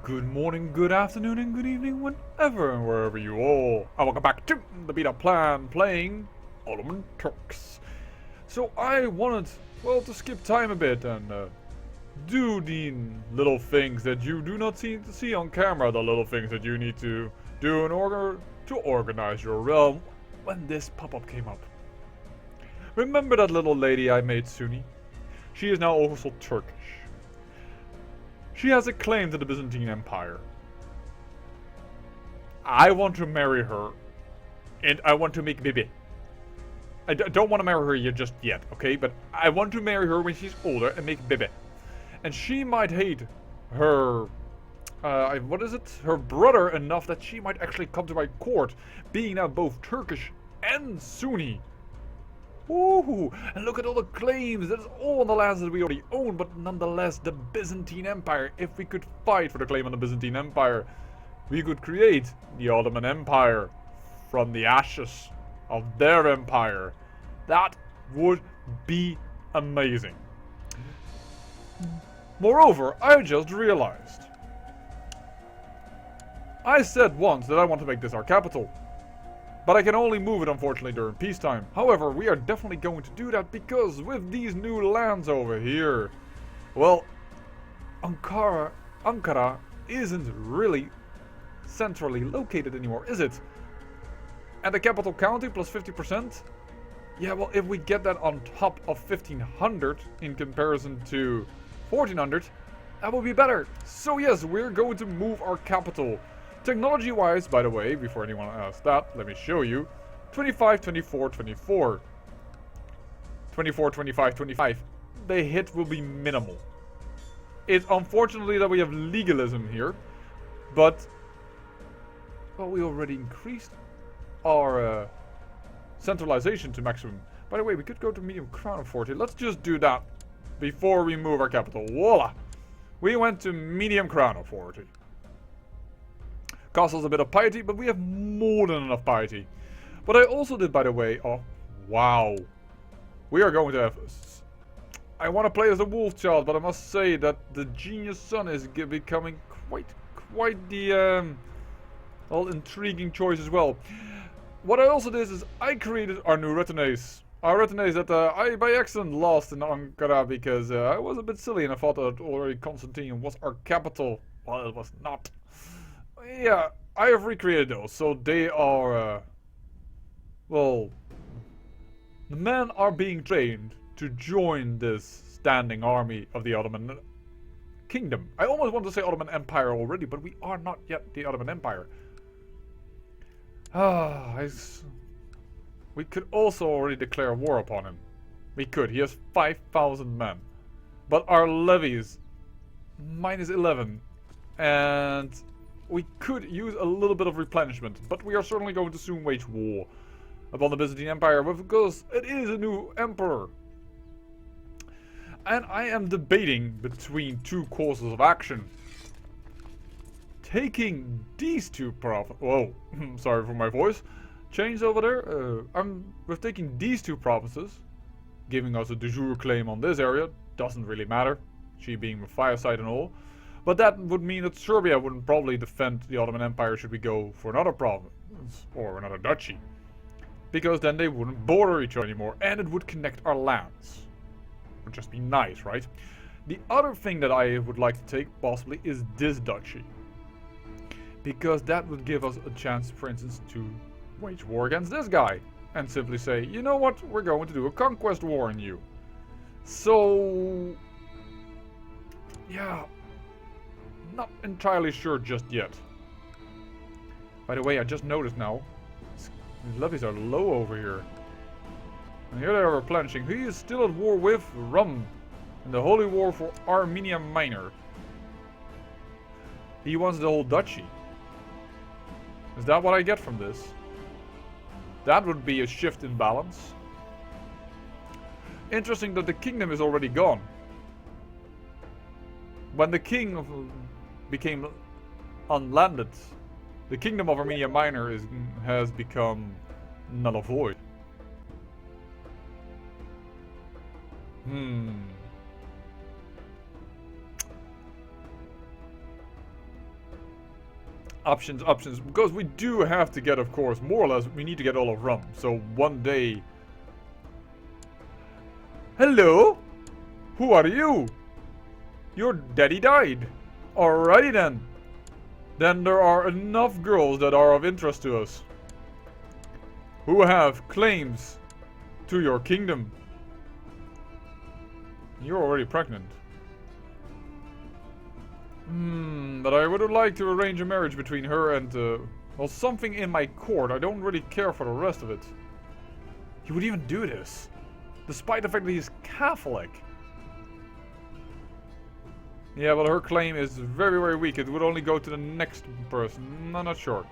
Good morning, good afternoon, and good evening, whenever and wherever you all. And welcome back to the Beta Plan playing Ottoman Turks. So I wanted, well, to skip time a bit and do the little things that you do not see on camera, the little things that you need to do in order to organize your realm when this pop-up came up. Remember that little lady I made, Sunni? She is now also Turkish. She has a claim to the Byzantine Empire. I want to marry her, and I want to make Bibi. I don't want to marry her just yet, okay? But I want to marry her when she's older and make Bibi. And she might hate her, what is it? Her brother enough that she might actually come to my court, being now both Turkish and Sunni. Ooh, and look at all the claims. That's all on the lands that we already own, but nonetheless, the Byzantine Empire. If we could fight for the claim on the Byzantine Empire, we could create the Ottoman Empire from the ashes of their empire. That would be amazing. Moreover, I just realized. I said once that I want to make this our capital. But I can only move it, unfortunately, during peacetime. However, we are definitely going to do that because with these new lands over here, well, Ankara isn't really centrally located anymore, is it? And the capital county plus 50%? Yeah, well, if we get that on top of 1500 in comparison to 1400, that will be better. So yes, we're going to move our capital. Technology-wise, by the way, before anyone asks that, let me show you. 25, 24, 24. 24, 25, 25. The hit will be minimal. It's unfortunately that we have legalism here, but well, we already increased our centralization to maximum. By the way, we could go to medium crown of 40. Let's just do that before we move our capital. Voila! We went to medium crown of 40. Costs us a bit of piety, but we have more than enough piety. What I also did, by the way, oh, wow. We are going to have... I want to play as a wolf child, but I must say that the genius son is becoming quite the, well, intriguing choice as well. What I also did is I created our new retenes. Our retenes that I, by accident, lost in Ankara because I was a bit silly and I thought that already Constantine was our capital. Well, it was not. Yeah, I have recreated those, so they are, well, the men are being trained to join this standing army of the Ottoman Kingdom. I almost want to say Ottoman Empire already, but we are not yet the Ottoman Empire. We could also already declare war upon him. We could. He has 5,000 men. But our levies, minus 11, and... we could use a little bit of replenishment, but we are certainly going to soon wage war upon the Byzantine Empire because it is a new emperor. And I am debating between two courses of action. Taking these two provinces... Whoa, sorry for my voice. Change over there. With taking these two provinces, giving us a de jure claim on this area, doesn't really matter. She being with fireside and all. But that would mean that Serbia wouldn't probably defend the Ottoman Empire should we go for another province or another duchy. Because then they wouldn't border each other anymore and it would connect our lands. Would just be nice, right? The other thing that I would like to take possibly is this duchy. Because that would give us a chance, for instance, to wage war against this guy. And simply say, you know what, we're going to do a conquest war on you. So... yeah... not entirely sure just yet. By the way, I just noticed now, these levies are low over here. And here they are replenishing. He is still at war with Rum in the Holy War for Armenia Minor. He wants the whole duchy. Is that what I get from this? That would be a shift in balance. Interesting that the kingdom is already gone. When the king became unlanded, the kingdom of Armenia Minor has become null and void. Options, options. Because we do have to get, of course, more or less, we need to get all of Rum. So one day... Hello? Who are you? Your daddy died. Alrighty then. Then there are enough girls that are of interest to us. Who have claims to your kingdom. You're already pregnant. But I would like to arrange a marriage between her and, well, something in my court. I don't really care for the rest of it. He would even do this, despite the fact that he's Catholic. Yeah, well, her claim is very, very weak. It would only go to the next person. I'm not sure.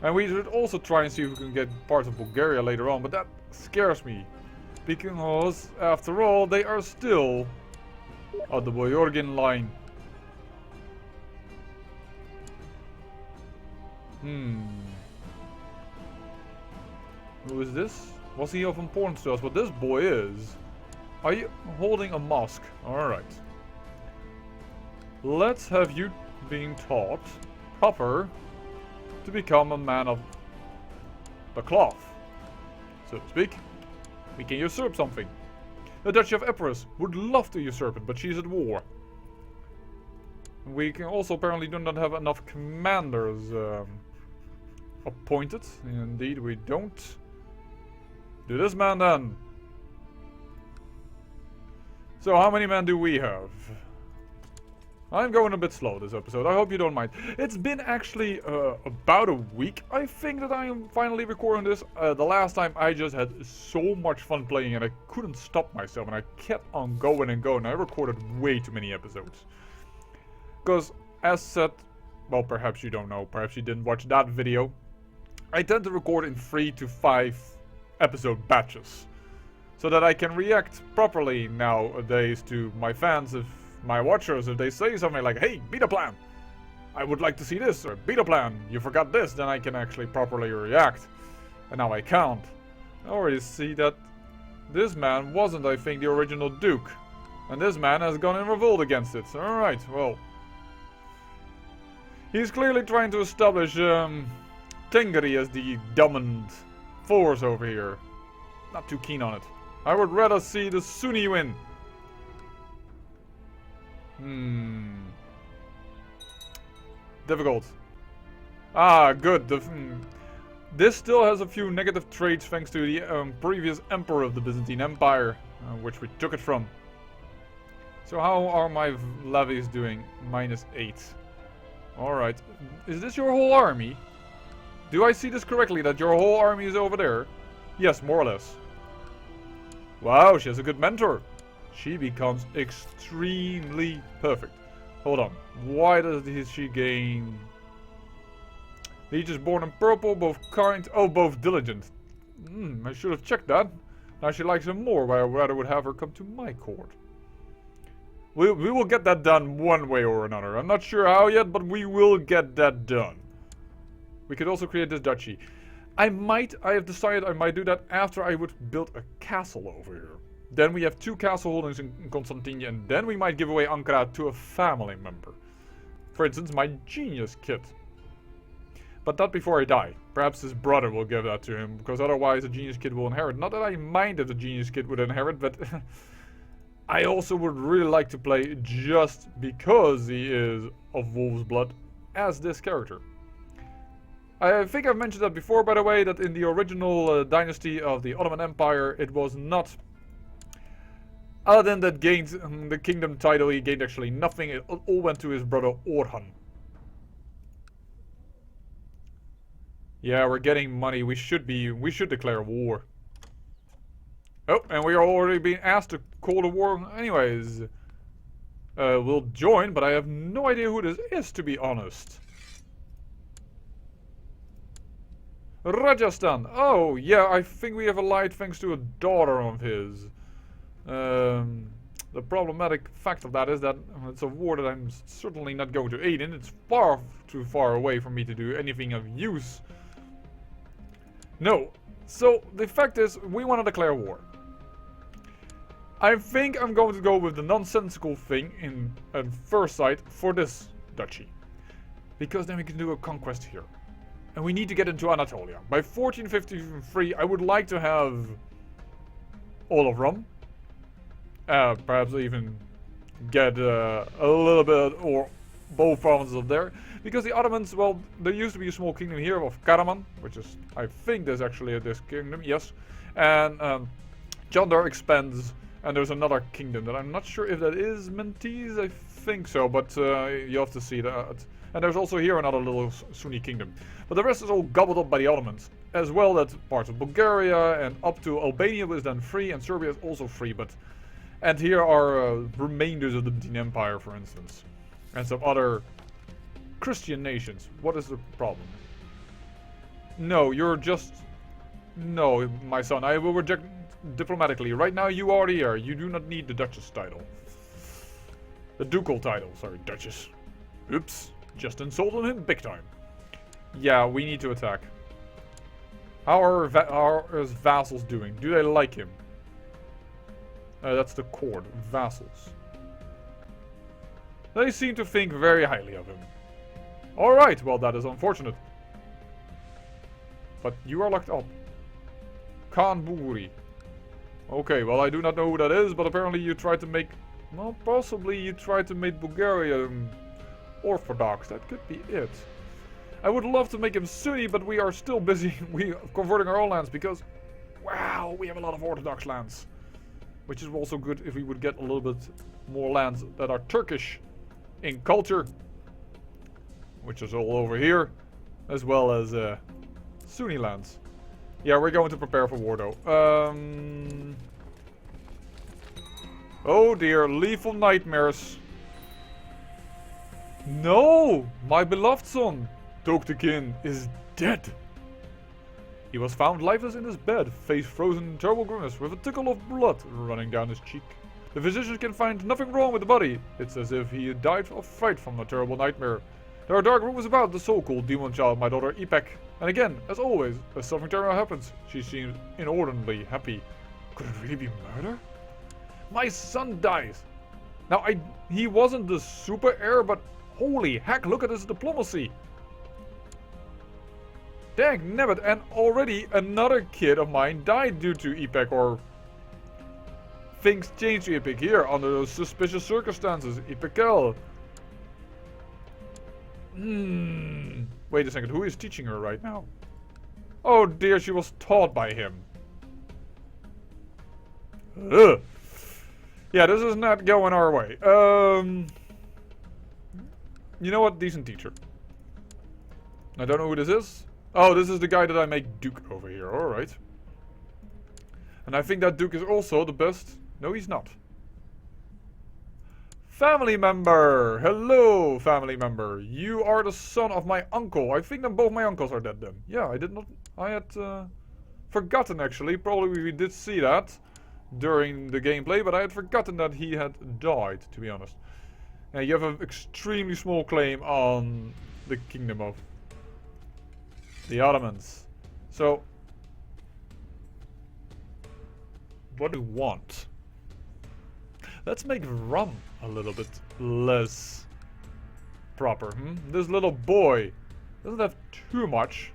And we should also try and see if we can get parts of Bulgaria later on, but that scares me. Because, after all, they are still on the Boyorgin line. Who is this? Was he of importance to us? What this boy is? Are you holding a mosque? Alright. Let's have you being taught proper to become a man of the cloth, so to speak. We can usurp something. The Duchy of Epirus would love to usurp it, but she's at war. We can also apparently do not have enough commanders appointed. Indeed, we don't. Do this man then. So how many men do we have? I'm going a bit slow this episode, I hope you don't mind. It's been actually about a week, I think, that I am finally recording this. The last time I just had so much fun playing and I couldn't stop myself and I kept on going and going. I recorded way too many episodes. Because, as said, well, perhaps you don't know, perhaps you didn't watch that video. I tend to record in 3 to 5 episode batches. So that I can react properly nowadays to my fans, if my watchers, if they say something like, hey, beta plan, I would like to see this, or beta plan, you forgot this, then I can actually properly react. And now I can't. I already see that this man wasn't, I think, the original Duke. And this man has gone in revolt against it. Alright, well. He's clearly trying to establish Tengri as the dominant force over here. Not too keen on it. I would rather see the Sunni win. Difficult. Ah, good. This still has a few negative traits thanks to the previous emperor of the Byzantine Empire, which we took it from. So how are my levies doing? -8. Alright. Is this your whole army? Do I see this correctly, that your whole army is over there? Yes, more or less. Wow, she has a good mentor. She becomes extremely perfect. Hold on. Why does she gain... He's just born in purple, both kind... Oh, both diligent. I should have checked that. Now she likes him more, but I rather would have her come to my court. We will get that done one way or another. I'm not sure how yet, but we will get that done. We could also create this duchy. I have decided I might do that after I would build a castle over here. Then we have 2 castle holdings in Constantinia, and then we might give away Ankara to a family member. For instance, my genius kid. But not before I die. Perhaps his brother will give that to him, because otherwise a genius kid will inherit. Not that I mind if the genius kid would inherit, but I also would really like to play, just because he is of wolf's blood, as this character. I think I've mentioned that before, by the way, that in the original dynasty of the Ottoman Empire, it was not Aladdin that gained the kingdom title. He gained actually nothing. It all went to his brother Orhan. Yeah, we're getting money. We should declare war. Oh, and we are already being asked to call the war anyways. We'll join, but I have no idea who this is, to be honest. Rajasthan. Oh, yeah, I think we have allied thanks to a daughter of his. The problematic fact of that is that it's a war that I'm certainly not going to aid in. It's far too far away for me to do anything of use. No. So, the fact is, we want to declare war. I think I'm going to go with the nonsensical thing in at first sight for this duchy. because then we can do a conquest here. And we need to get into Anatolia. By 1453, I would like to have all of Rum. Perhaps even get a little bit or both provinces up there. Because the Ottomans, well, there used to be a small kingdom here of Karaman, which is, I think there's actually this kingdom, yes. And Jandar expands, and there's another kingdom that I'm not sure if that is Mentees, I think so, but you have to see that. And there's also here another little Sunni kingdom. But the rest is all gobbled up by the Ottomans. As well that parts of Bulgaria and up to Albania was then free, and Serbia is also free. And here are remainders of the Ottoman Empire, for instance. And some other Christian nations. What is the problem? No, you're just... No, my son, I will reject diplomatically. Right now you are the heir. You do not need the Duchess title. The ducal title, sorry, Duchess. Oops. Just insulted him big time. Yeah, we need to attack. How are his vassals doing? Do they like him? That's the court. Vassals. They seem to think very highly of him. Alright, well that is unfortunate. But you are locked up. Khan Buri. Okay, well I do not know who that is, but apparently you tried to make... Well, possibly you tried to make Bulgaria... Orthodox, that could be it. I would love to make him Sunni, but we are still busy converting our own lands because, wow, we have a lot of Orthodox lands. Which is also good if we would get a little bit more lands that are Turkish in culture. Which is all over here, as well as Sunni lands. Yeah, we're going to prepare for war though. Oh dear, lethal nightmares. No! My beloved son, Toktekin, is dead. He was found lifeless in his bed, face frozen in terrible grimace, with a trickle of blood running down his cheek. The physicians can find nothing wrong with the body. It's as if he had died of fright from a terrible nightmare. There are dark rumors about the so-called demon child, my daughter Ipek. And again, as always, as something terrible happens, she seems inordinately happy. Could it really be murder? My son dies. Now, he wasn't the super heir, but holy heck, look at his diplomacy. Dang nabbit, and already another kid of mine died due to Ipek, or things changed to Ipek here under those suspicious circumstances. Ipekel. Wait a second, who is teaching her right now? Oh dear, she was taught by him. Ugh. Yeah, this is not going our way. You know what? Decent teacher. I don't know who this is. Oh, this is the guy that I make Duke over here. Alright. And I think that Duke is also the best. No, he's not. Family member! Hello, family member. You are the son of my uncle. I think that both my uncles are dead then. Yeah, I did not... I had forgotten actually. Probably we did see that during the gameplay, but I had forgotten that he had died, to be honest. And you have an extremely small claim on the kingdom of the Ottomans. So, what do we want? Let's make rum a little bit less proper. This little boy doesn't have too much.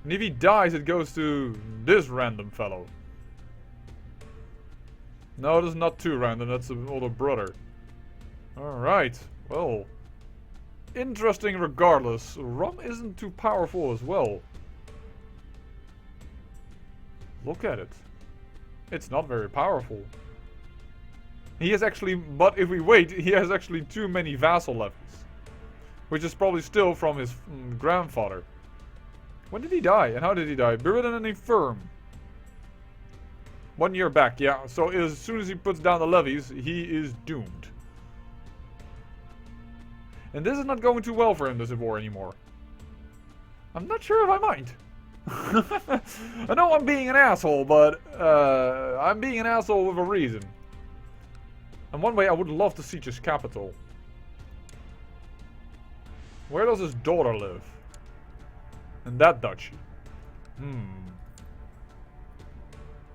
And if he dies, it goes to this random fellow. No, this is not too random. That's an older brother. Alright. Well. Interesting regardless. Rum isn't too powerful as well. Look at it. It's not very powerful. He has actually, but if we wait, he has actually too many vassal levels. Which is probably still from his grandfather. When did he die? And how did he die? Buried in an infirm. 1 year back, yeah. So as soon as he puts down the levies, he is doomed. And this is not going too well for him, this war anymore. I'm not sure if I mind. I know I'm being an asshole, but I'm being an asshole with a reason. And one way I would love to siege his capital. Where does his daughter live? In that duchy.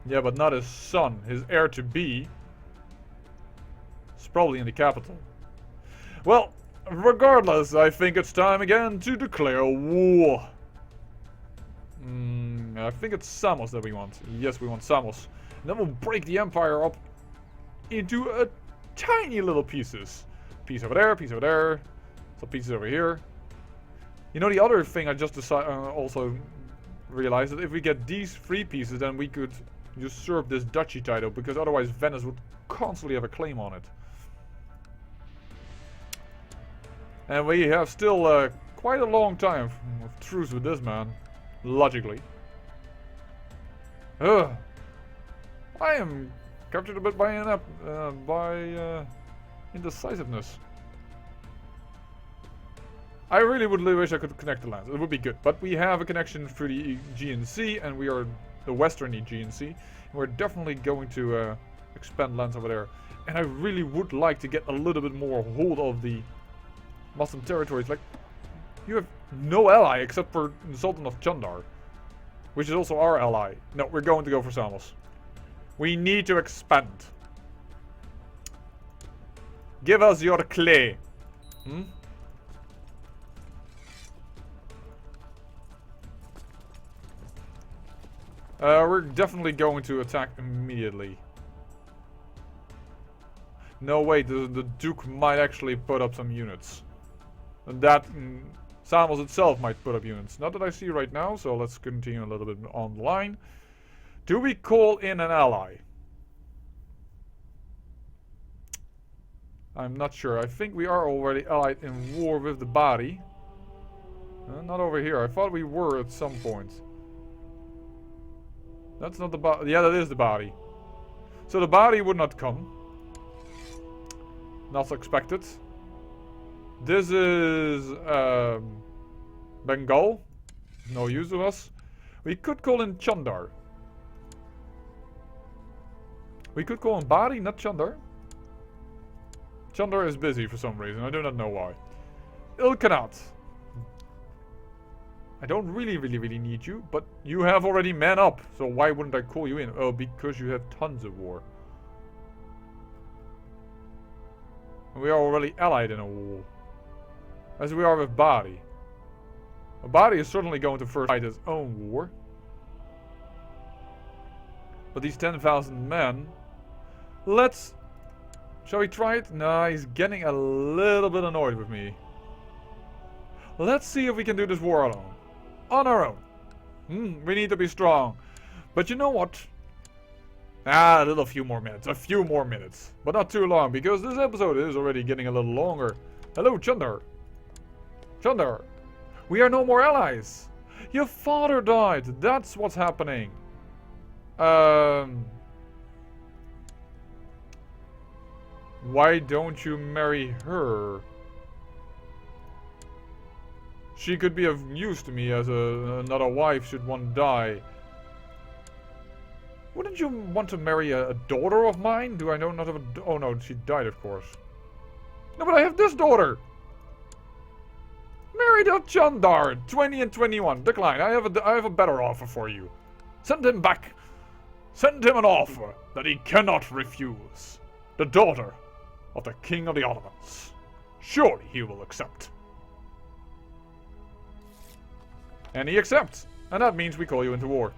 Yeah, but not his son. His heir-to-be is probably in the capital. Well, regardless, I think it's time again to declare war. I think it's Samos that we want. Yes, we want Samos. And then we'll break the empire up into tiny little pieces. Piece over there, piece over there. Some pieces over here. You know, the other thing I just also realized that if we get these 3 pieces, then we could usurp this duchy title, because otherwise Venice would constantly have a claim on it. And we have still quite a long time of truce with this man, logically. Ugh. I am captured a bit by indecisiveness. I really would wish I could connect the lands. It would be good. But we have a connection through the Aegean Sea, and we are the western Aegean Sea. And we're definitely going to expand lands over there. And I really would like to get a little bit more hold of the Muslim territories. Like, you have no ally except for the Sultan of Chandar, which is also our ally. No, we're going to go for Samos. We need to expand. Give us your clay. We're definitely going to attack immediately. No, wait, the Duke might actually put up some units. And that, Samos itself might put up units. Not that I see right now, so let's continue a little bit on the line. Do we call in an ally? I'm not sure. I think we are already allied in war with the Bari. Not over here. I thought we were at some point. That's not the Bari. Yeah, that is the Bari. So the Bari would not come. Not expected. This is Bengal. No use of us. We could call in Chandar. We could call in Bari, not Chandar. Chandar is busy for some reason. I do not know why. Ilkhanat. I don't really need you, but you have already men up. So why wouldn't I call you in? Oh, because you have tons of war. We are already allied in a war. As we are with Bari. Bari is certainly going to first fight his own war. But these 10,000 men... Let's... Shall we try it? No, he's getting a little bit annoyed with me. Let's see if we can do this war alone. On our own. We need to be strong. But you know what? A few more minutes. A few more minutes. But not too long, because this episode is already getting a little longer. Hello, Chandar. Chandar. We are no more allies. Your father died. That's what's happening. Why don't you marry her? She could be of use to me as another wife should one die. Wouldn't you want to marry a daughter of mine? Do I know not have a... Oh no, she died of course. No, but I have this daughter! Marry the Chandar! 20 and 21. Decline. I have a better offer for you. Send him back. Send him an offer that he cannot refuse. The daughter of the King of the Ottomans. Surely he will accept. And he accepts. And that means we call you into war.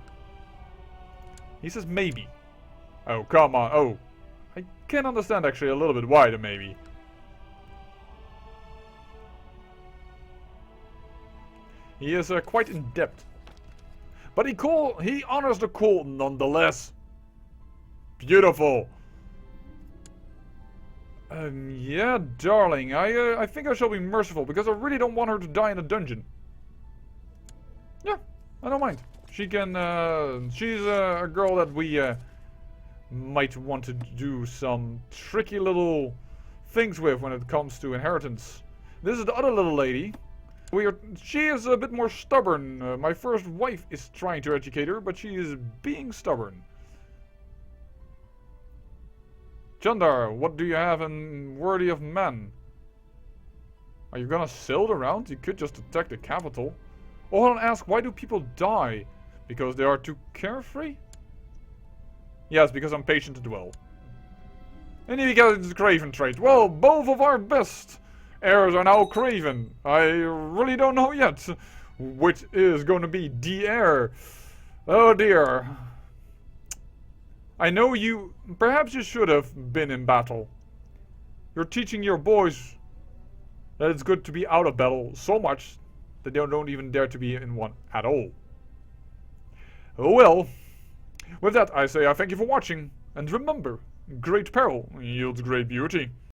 He says maybe. Oh, come on. Oh. I can understand actually a little bit why the maybe. He is quite in depth. But he honors the call nonetheless. Beautiful. Yeah, darling. I think I shall be merciful because I really don't want her to die in a dungeon. Yeah, I don't mind. She can, she's a girl that we might want to do some tricky little things with when it comes to inheritance. This is the other little lady. She is a bit more stubborn. My first wife is trying to educate her, but she is being stubborn. Chandar, what do you have in worthy of men? Are you gonna sail around? You could just attack the capital. Or I'll ask, why do people die? Because they are too carefree? Yes, because I'm patient to dwell. And he gets the Craven trait. Well, both of our best. heirs are now craven. I really don't know yet which is going to be the heir. Oh dear. I know you... Perhaps you should have been in battle. You're teaching your boys that it's good to be out of battle so much that they don't even dare to be in one at all. Well, with that I say I thank you for watching, and remember, great peril yields great beauty.